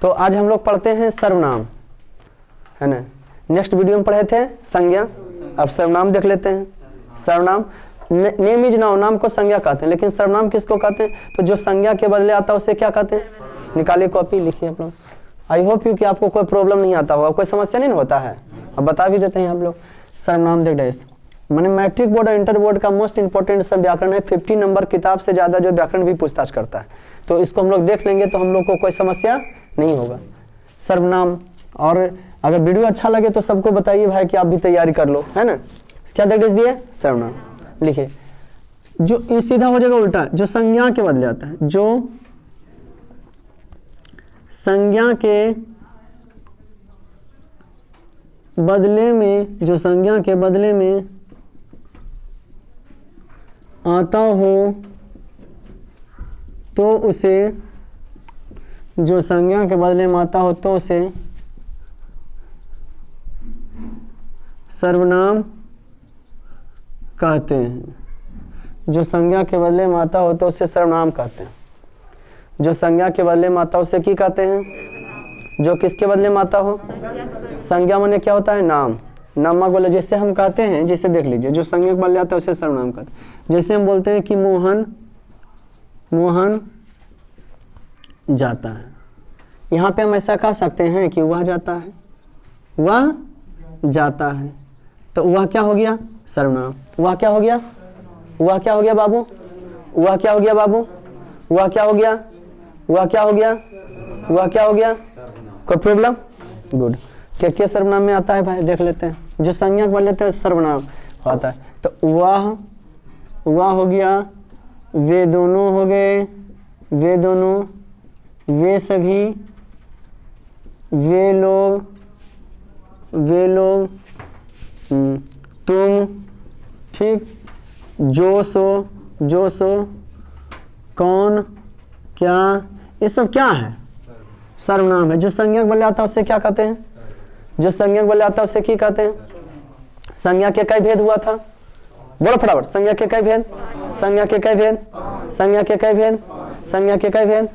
तो आज हम लोग पढ़ते हैं सर्वनाम, है ना। नेक्स्ट वीडियो में पढ़े थे संज्ञा, अब सर्वनाम देख लेते हैं। सर्वनाम, नेम इज नाउन, नाम को संज्ञा कहते हैं, लेकिन सर्वनाम किसको कहते हैं? तो जो संज्ञा के बदले आता है उसे क्या कहते हैं? निकालिए कॉपी, लिखिए आप लोग। आई होप यू कि आपको कोई प्रॉब्लम नहीं आता होगा, कोई समस्या नहीं होता है, अब बता भी देते हैं आप लोग। सर्वनाम देख डेस मैंने मैट्रिक बोर्ड और इंटर बोर्ड का मोस्ट इंपॉर्टेंट सब व्याकरण है। 50 नंबर किताब से ज़्यादा जो व्याकरण भी पूछताछ करता है, तो इसको हम लोग देख लेंगे तो हम लोग को कोई समस्या नहीं होगा। सर्वनाम, और अगर वीडियो अच्छा लगे तो सबको बताइए भाई कि आप भी तैयारी कर लो, है ना। क्या देख दिए? सर्वनाम लिखिए। जो ये सीधा हो जाएगा उल्टा, जो संज्ञा के बदले आता है, जो संज्ञा के बदले में, जो संज्ञा के बदले में आता हो तो उसे, जो संज्ञा के बदले में आता हो तो उसे सर्वनाम कहते हैं। जो संज्ञा के बदले में आता हो तो उसे सर्वनाम कहते हैं। जो संज्ञा के बदले में आता हो उसे क्या कहते हैं? जो किसके बदले में आता हो? संज्ञा माने क्या होता है? नाम। नामक बोले जैसे हम कहते हैं, जैसे देख लीजिए, जो संज्ञा के बदले आता है उसे सर्वनाम कहते हैं। जैसे हम बोलते हैं कि मोहन, मोहन जाता है, यहाँ पे हम ऐसा कह सकते हैं कि वह जाता है, वह जाता है, तो वह क्या हो गया? सर्वनाम। वह क्या हो गया? वह क्या हो गया बाबू? वह क्या हो गया बाबू? वह क्या हो गया? वह क्या हो गया? वह क्या हो गया? कोई प्रॉब्लम? गुड। क्या सर्वनाम में आता है भाई, देख लेते हैं। जो संज्ञा बोल लेते हैं सर्वनाम आता है, तो वह हो गया, वे दोनों हो गए, वे दोनों, वे सभी, वे लोग, वे लोग, तुम, ठीक, जो सो, जो सो, कौन, क्या, ये सब क्या है? सर्वनाम है। जो संज्ञा बोले आता है उसे क्या कहते हैं? जो संज्ञा बोले आता है उसे क्या कहते हैं? संज्ञा के कई भेद हुआ था? बोलो फटाफट। संज्ञा के कई भेद? संज्ञा के कई भेद? संज्ञा के कई भेद? संज्ञा के कई भेद?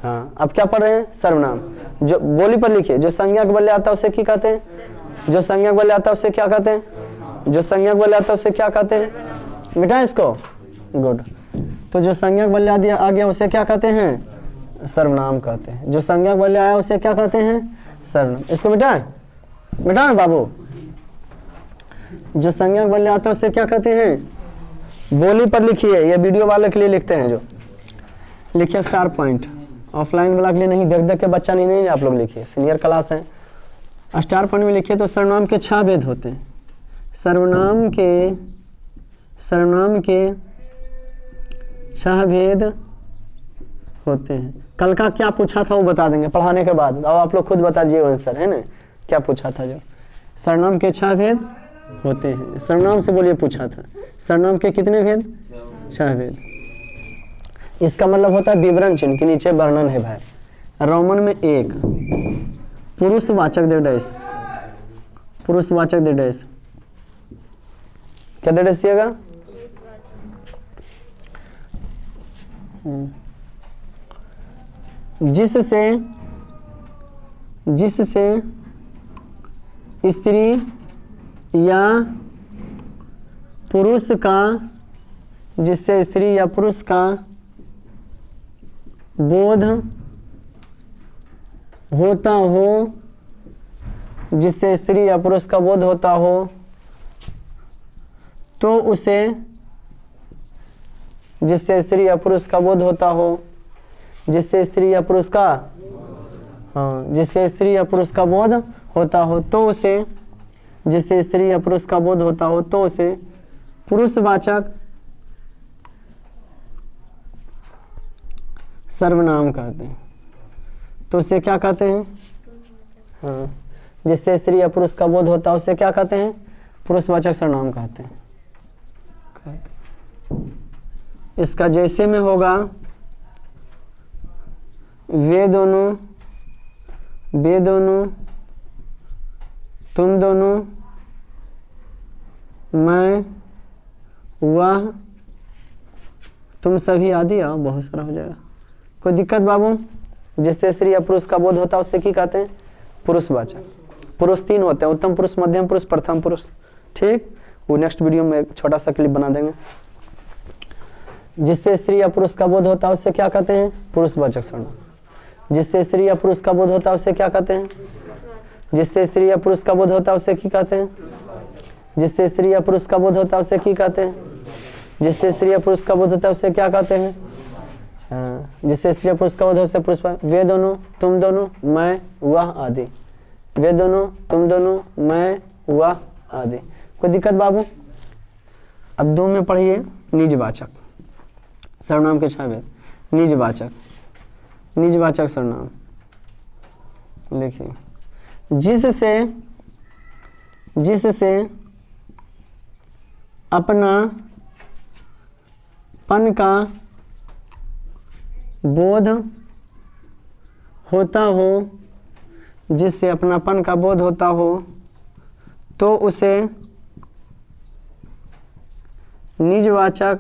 हाँ, अब क्या पढ़ रहे हैं? सर्वनाम। जो बोली पर लिखिए, जो संज्ञा के बोले आता है उसे क्या कहते हैं? जो संज्ञा बोले आता है उसे क्या कहते हैं? जो संज्ञा बोले आता है उसे क्या कहते हैं? मिटा इसको। गुड। तो जो संज्ञा बोले आ गया उसे क्या कहते हैं? सर्वनाम कहते हैं। जो संज्ञा बोले आया उसे क्या कहते हैं? सर्वनाम। इसको मिटाएं, मिटाएं बाबू। जो संज्ञा बोले आता है उसे क्या कहते हैं? बोली पर लिखिए, ये वीडियो वाले के लिए लिखते हैं। जो लिखिए स्टार पॉइंट, ऑफलाइन वाला के लिए नहीं, देख देख के बच्चा नहीं आप लोग लिखिए, सीनियर क्लास है। स्टार पॉइंट में लिखिए। तो सर्वनाम के 6 भेद होते हैं। सर्वनाम के 6 भेद होते हैं। कल का क्या पूछा था वो बता देंगे पढ़ाने के बाद, और आप लोग खुद बता दीजिए आंसर, है ना। क्या पूछा था? जो सर्वनाम के 6 भेद होते हैं। सर्वनाम से बोलिए पूछा था। सर्वनाम के कितने भेद? 6 भेद। इसका मतलब होता है विवरण चिन्ह के नीचे वर्णन है भाई। रोमन में 1, पुरुषवाचक दे डैश, पुरुषवाचक दे डैश, क्या दे डैश दिएगा? जिससे स्त्री या पुरुष का, जिससे स्त्री या पुरुष का बोध होता हो, जिससे स्त्री या पुरुष का बोध होता हो तो उसे, जिससे स्त्री या पुरुष का बोध होता हो, जिससे स्त्री या पुरुष का, हाँ, जिससे स्त्री या पुरुष का बोध होता हो तो उसे, जिससे स्त्री या पुरुष का बोध होता हो तो उसे पुरुषवाचक सर्वनाम कहते हैं। तो उसे क्या कहते हैं? हाँ, जिससे स्त्री या पुरुष का बोध होता है उसे क्या कहते हैं? पुरुषवाचक सर्वनाम कहते हैं। इसका जैसे में होगा, वे दोनों, वे दोनों, तुम दोनों, मैं, वह, तुम सभी आदि। बहुत सारा हो जाएगा, कोई दिक्कत बाबू? जिससे स्त्री या पुरुष का बोध होता है उसे की कहते हैं? पुरुषवाचक। पुरुष 3 होते हैं, उत्तम पुरुष, मध्यम पुरुष, प्रथम पुरुष। ठीक, वो नेक्स्ट वीडियो में एक छोटा सा क्लिप बना देंगे। जिससे स्त्री या पुरुष का बोध होता है उसे क्या कहते हैं? पुरुषवाचक सर्वनाम। जिससे स्त्री या पुरुष का बोध होता है उसे क्या कहते हैं? जिससे स्त्री या पुरुष का बोध होता है उसे की कहते हैं? जिससे स्त्री या पुरुष का बोध होता है उसे की कहते हैं? जिससे स्त्री या पुरुष का बोध होता है उसे क्या कहते हैं? हाँ, जिससे स्त्री या पुरुष का बोध होता है पुरुष, वे दोनों, तुम दोनों, मैं वह आदि। वे दोनों, तुम दोनों, मैं वह आदि। कोई दिक्कत बाबू? अब 2 में पढ़िए निजवाचक सर्वनाम के छावे। निजवाचक, निजवाचक सर्वनाम लिखिए। जिससे अपना पन का बोध होता हो, जिससे अपनापन का बोध होता हो तो उसे निजवाचक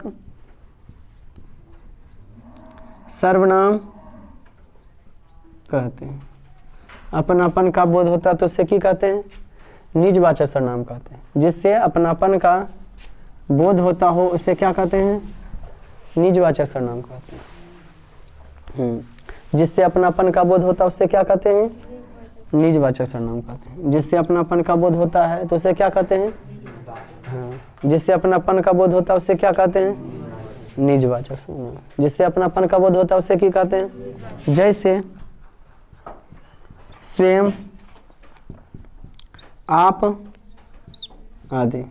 सर्वनाम कहते हैं। अपनापन का बोध होता है तो उसे क्या कहते हैं? निजवाचक सर्वनाम कहते हैं। जिससे अपनापन का बोध होता हो उसे क्या कहते हैं? निजवाचक सर्वनाम कहते हैं। जिससे अपनापन का बोध होता है उसे क्या कहते हैं? निजवाचक सर्वनाम कहते हैं। जिससे अपनापन का बोध होता है तो उसे क्या कहते हैं? हाँ, जिससे अपनापन का बोध होता है उसे क्या कहते हैं? निजवाचक सर्वनाम। जिससे अपनापन का बोध होता है उसे क्या कहते हैं? जैसे स्वयं, आप आदि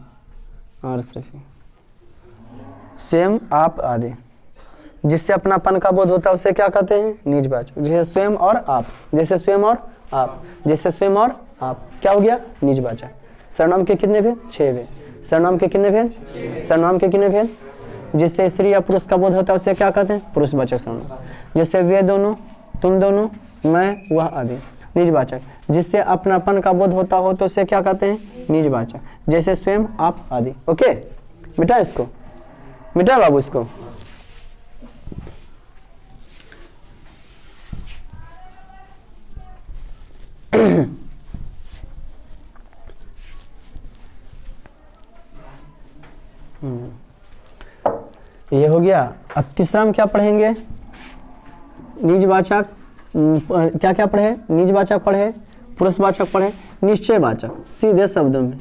और सभी। स्वयं, आप आदि। जिससे अपनापन का बोध होता है उसे क्या कहते हैं? निजवाचक। जैसे स्वयं और आप, जैसे स्वयं और आप, जैसे स्वयं और आप, क्या हो गया? निजवाचक। सर्वनाम के कितने भेद? 6 भेद। सर्वनाम के कितने भेद? सर्वनाम के कितने भेद? जिससे स्त्री या पुरुष का बोध होता है उसे क्या कहते हैं? पुरुषवाचक सर्वनाम। जैसे वे दोनों, तुम दोनों, मैं वह आदि, निजवाचक। जिससे अपनापन का बोध होता हो तो उसे क्या कहते हैं? निजवाचक। जैसे स्वयं, आप आदि। ओके, मिटा इसको, मिटा बाबू इसको। ये हो गया। अब तीसरा हम क्या पढ़ेंगे? निजवाचक। क्या क्या पढ़े? निजवाचक पढ़े, पुरुषवाचक पढ़े, निश्चयवाचक। सीधे शब्दों में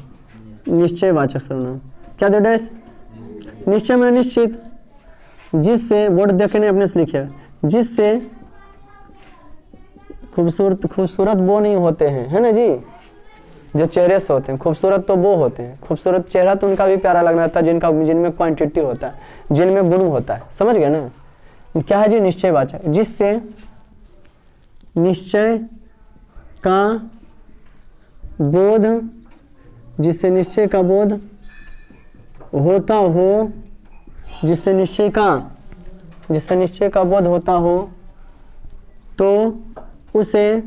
निश्चयवाचक सर्वनाम। क्या दे डेस? निश्चय में निश्चित। जिससे, बोर्ड देखने अपने से लिखे, जिससे खूबसूरत वो नहीं होते हैं, है ना जी, जो चेहरे से होते हैं। खूबसूरत तो वो होते हैं, खूबसूरत चेहरा तो उनका भी प्यारा लगना था जिनमें क्वांटिटी होता है, जिनमें गुण होता है। समझ गए ना? क्या है जी? निश्चयवाचक। जिससे निश्चय का बोध, जिससे निश्चय का बोध होता हो, जिससे निश्चय का बोध होता हो तो उसे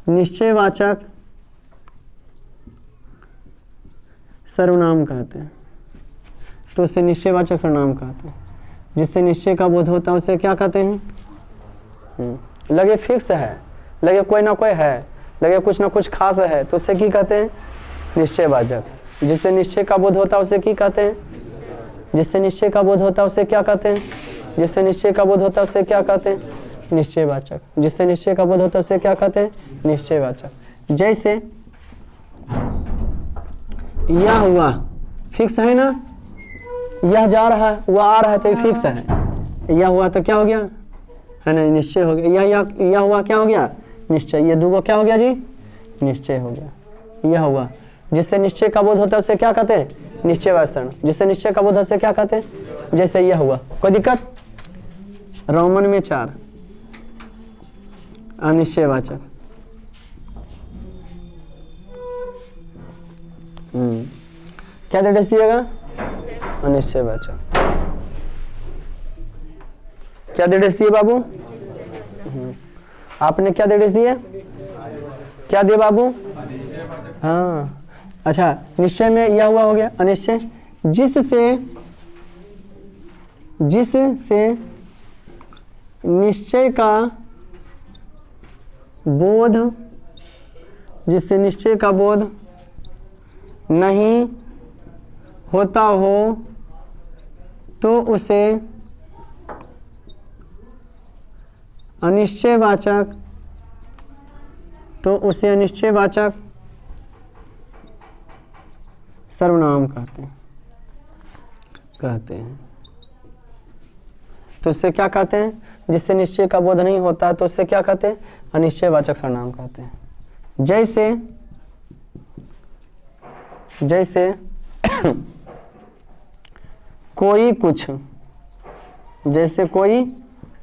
निश्चयवाचक सर्वनाम कहते हैं। तो उसे निश्चयवाचक सर्वनाम कहते हैं। जिससे निश्चय का बोध होता है उसे क्या कहते हैं? लगे फिक्स है, लगे कोई ना कोई है, लगे कुछ ना कुछ खास है तो उसे क्या कहते हैं? निश्चयवाचक। जिससे निश्चय का बोध होता है उसे क्या कहते हैं? जिससे निश्चय का बोध होता है उसे क्या कहते हैं? जिससे निश्चय का बोध होता है उसे क्या कहते हैं? निश्चयवाचक। जिससे निश्चय का बोध होता है उसे क्या कहते हैं? निश्चयवाचक। जैसे यह हुआ, फिक्स है ना, यह जा रहा है, वह आ रहा है तो ये फिक्स है। यह हुआ तो क्या हो गया? है ना, निश्चय हो गया। यह हुआ क्या हो गया? निश्चय। ये दूगो क्या हो गया जी? निश्चय हो गया। यह हुआ। जिससे निश्चय का बोध होता है उसे क्या कहते हैं? निश्चयवाचक। जिससे निश्चय का बोध होता है उसे क्या कहते हैं? जैसे यह हुआ। कोई दिक्कत? रोमन में 4 अनिश्चयवाचक। क्या निर्देश दिएगा? अनिश्चयवाचक। क्या निर्देश दिए बाबू? आपने क्या निर्देश दिए? क्या दिए बाबू? हाँ, अच्छा। निश्चय में यह हुआ हो गया अनिश्चय। जिससे निश्चय का बोध, जिससे निश्चय का बोध नहीं होता हो तो उसे अनिश्चयवाचक, सर्वनाम कहते हैं। तो इससे क्या कहते हैं? जिससे निश्चय का बोध नहीं होता तो उससे क्या कहते हैं? अनिश्चयवाचक सर्वनाम कहते हैं। जैसे कोई कुछ, जैसे कोई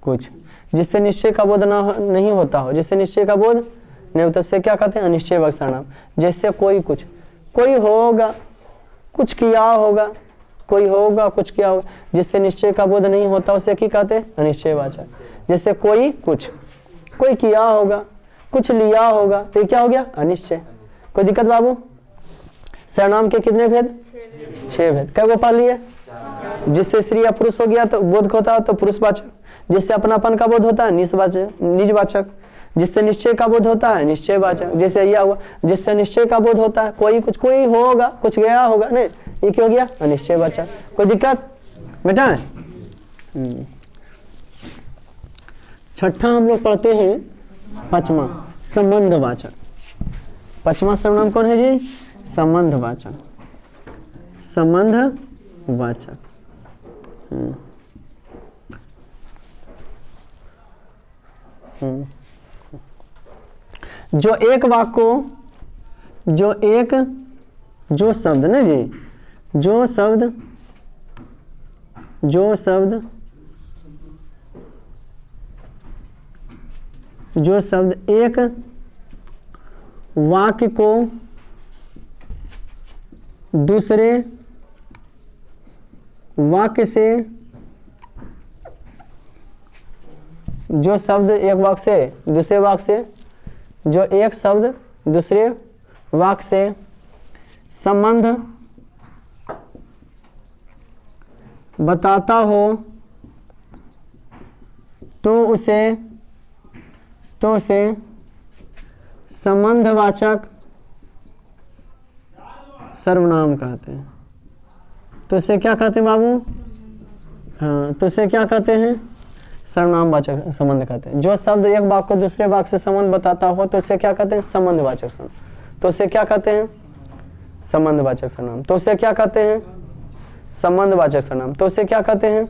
कुछ, जिससे निश्चय का बोध नहीं होता हो, जिससे निश्चय का बोध नहीं होता, उससे क्या कहते हैं? अनिश्चयवाचक सर्वनाम। जैसे कोई कुछ, कोई होगा, कुछ किया होगा, कोई होगा, कुछ किया होगा, जिससे निश्चय का बोध नहीं होता उसे क्या कहते हैं? अनिश्चयवाचक। जैसे कोई कुछ, कोई किया होगा, कुछ लिया होगा, तो क्या हो गया? अनिश्चय। कोई दिक्कत बाबू? सर्वनाम के कितने भेद? 6 भेद। क्या वो पढ़ लिए? जिससे स्त्री या पुरुष हो गया तो बोध होता है तो पुरुषवाचक, जिससे अपनापन का बोध होता है निजवाचक, जिससे निश्चय का बोध होता है निश्चयवाचक। जैसे यह हुआ, जिससे निश्चय का बोध होता है कोई कुछ, कोई होगा, कुछ गया होगा, नहीं, ये क्या हो गया? अनिश्चयवाचक। कोई दिक्कत बेटा? छठा हम लोग पढ़ते हैं पांचवा, संबंधवाचक। पांचवा सर्वनाम कौन है जी? संबंधवाचक। संबंधवाचक। जो एक वाक्य को, जो शब्द ना जी, जो शब्द एक वाक्य को दूसरे वाक्य से, जो शब्द एक वाक्य से दूसरे वाक्य से, जो एक शब्द दूसरे वाक्य से संबंध बताता हो तो उसे संबंधवाचक सर्वनाम कहते हैं। तो इसे क्या कहते हैं बाबू? हाँ, तो इसे क्या कहते हैं? सर्वनामवाचक संबंध कहते हैं। जो शब्द एक वाक्य को दूसरे वाक्य से संबंध बताता हो तो इसे क्या कहते हैं? संबंधवाचक सर्वनाम। तो इसे क्या कहते हैं? संबंधवाचक सर्वनाम। तो इसे क्या कहते हैं? संबंधवाचक सर्वनाम। तो इसे क्या कहते हैं?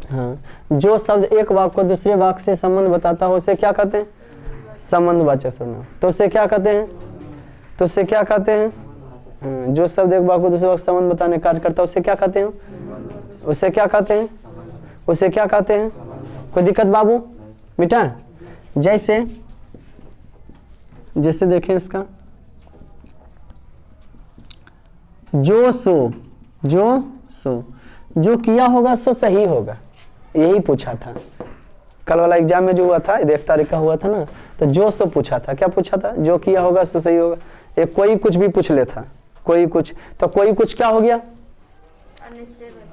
हाँ, जो शब्द एक वाक्य को दूसरे वाक्य से संबंध बताता हो उसे क्या कहते हैं? संबंधवाचक सर्वनाम। तो इसे क्या कहते हैं? तो इसे क्या कहते हैं? जो शब्द एक वाक्य को दूसरे वाक्य से संबंध बताने कार्य करता है उसे क्या कहते हैं? उसे क्या कहते हैं? उसे क्या कहते हैं? कोई दिक्कत बाबू बेटा? जैसे देखें इसका, जो किया होगा सो सही होगा, यही पूछा था कल वाला एग्जाम में जो हुआ था, 1 तारीख का हुआ था ना, तो जो सो पूछा था। क्या पूछा था? जो किया होगा सो सही होगा। एक कोई कुछ भी पूछ लेता, कोई कुछ, तो कोई कुछ क्या हो गया?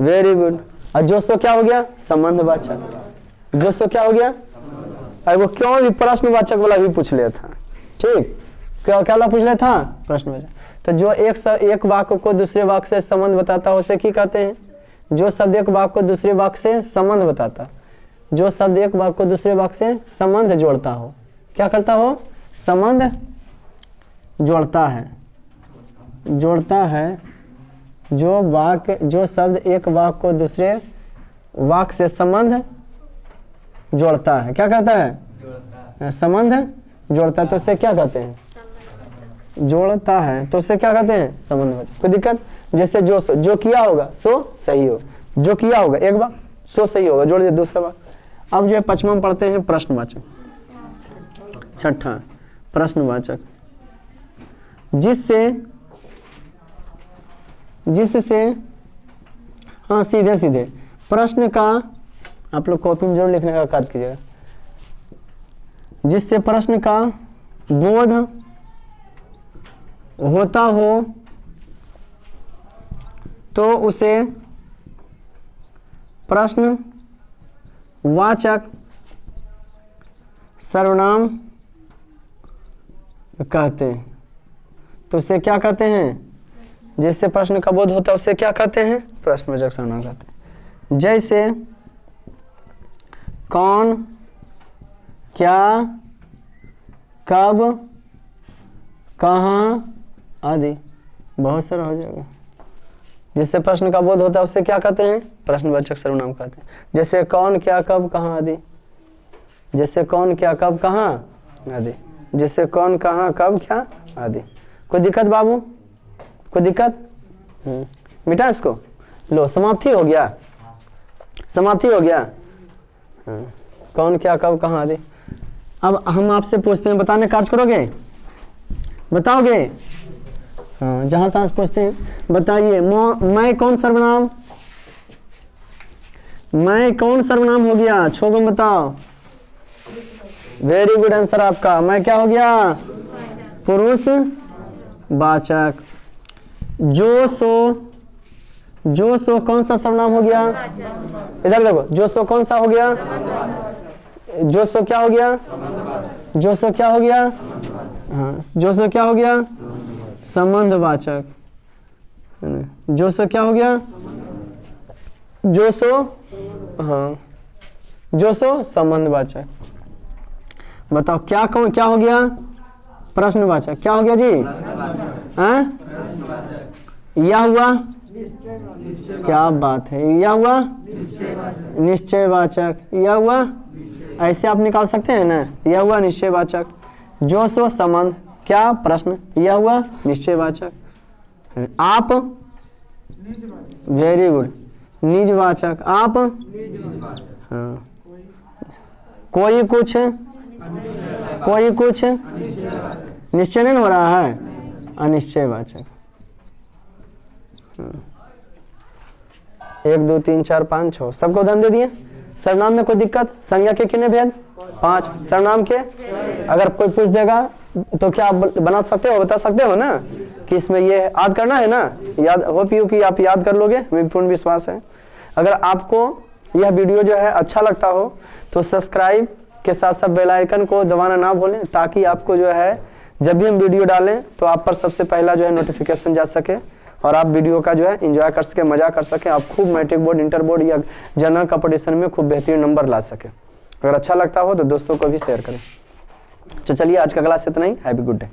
Very good. और जो सो क्या हो गया? संबंधवाचक। जो सो क्या हो गया? और वो क्यों भी प्रश्नवाचक वाला भी पूछ लिया था। ठीक, क्या वाला पूछ लिया था? प्रश्नवाचक। तो जो एक वाक्य को दूसरे वाक्य से संबंध बताता है उसे क्या कहते हैं? जो शब्द एक वाक्य को दूसरे वाक्य से संबंध बताता, जो शब्द एक वाक्य को दूसरे वाक्य से संबंध जोड़ता हो, क्या करता हो? संबंध जोड़ता है। जो शब्द एक वाक्य को दूसरे वाक्य से संबंध जोड़ता है, क्या कहता है? संबंध जोड़ता है। तो उसे क्या कहते हैं? जोड़ता है। तो उसे क्या कहते हैं? संबंधवाचक। कोई दिक्कत? जैसे जो किया होगा सो सही हो, जो किया होगा एक बार सो सही होगा, जोड़ दिया दूसरा बार। अब जो है पचमा पढ़ते हैं प्रश्नवाचक। छठा प्रश्नवाचक, जिससे हाँ सीधे प्रश्न का, आप लोग कॉपी में जरूर लिखने का कार्य कीजिएगा, जिससे प्रश्न का बोध होता हो तो उसे प्रश्नवाचक सर्वनाम कहते हैं। तो उसे क्या कहते हैं? जिससे प्रश्न का बोध होता है उसे क्या कहते हैं? प्रश्नवाचक सर्वनाम कहते हैं। जैसे कौन, क्या, कब, कहाँ आदि। बहुत सारा हो जाएगा। जिससे प्रश्न का बोध होता है उसे क्या कहते हैं? प्रश्नवाचक सर्वनाम कहते हैं। जैसे कौन, क्या, कब, कहाँ आदि। जैसे कौन, क्या, कब, कहाँ आदि। जैसे कौन, कहाँ, कब, क्या आदि। कोई दिक्कत बाबू? कोई दिक्कत? मिटा इसको। लो, समाप्ति हो गया, समाप्ति हो गया। कौन, क्या, कब, कहाँ आदि। अब हम आपसे पूछते हैं, बताने कार्य करोगे? बताओगे? हाँ, जहाँ तहाँ से पूछते हैं। बताइए, मैं कौन सर्वनाम? मैं कौन सर्वनाम हो गया? छोगम बताओ। वेरी गुड आंसर आपका। मैं क्या हो गया? पुरुष वाचक। जो सो कौन सा सर्वनाम हो गया? इधर देखो, जो सो कौन सा हो गया? जो सो क्या हो गया? जो सो क्या हो गया? हाँ, जो सो क्या हो गया? संबंधवाचक। जो सो क्या हो गया? जो सो, हाँ, जो सो संबंधवाचक। बताओ क्या कौन क्या हो गया? प्रश्नवाचक। क्या हो गया जी? हैं? या हुआ? क्या बात है, या हुआ? निश्चयवाचक। या हुआ? ऐसे आप निकाल सकते हैं ना, या हुआ निश्चयवाचक। जो सो संबंध, क्या प्रश्न, या हुआ निश्चयवाचक। आप, वेरी गुड, निजवाचक। आप, हाँ, कोई कुछ, कोई कुछ निश्चय नहीं हो रहा है, अनिश्चयवाचक। 1 2 3 4 5 6 सबको उदाहरण दे दिए। सर्वनाम में कोई दिक्कत? संज्ञा के कितने भेद? 5। सर्वनाम के अगर कोई पूछ देगा तो क्या आप बना सकते हो, बता सकते हो ना कि इसमें ये याद करना है ना? याद होप यू कि आप याद कर लोगे, मुझे पूर्ण विश्वास है। अगर आपको यह वीडियो जो है अच्छा लगता हो तो सब्सक्राइब के साथ साथ बेल आइकन को दबाना ना भूलें, ताकि आपको जो है जब भी हम वीडियो डालें तो आप पर सबसे पहला जो है नोटिफिकेशन जा सके और आप वीडियो का जो है एंजॉय कर सके, मजा कर सके। आप खूब मैट्रिक बोर्ड, इंटर बोर्ड या जनरल कंपटीशन में खूब बेहतरीन नंबर ला सके। अगर अच्छा लगता हो तो दोस्तों को भी शेयर करें। तो चलिए, आज का क्लास इतना ही। Happy good day.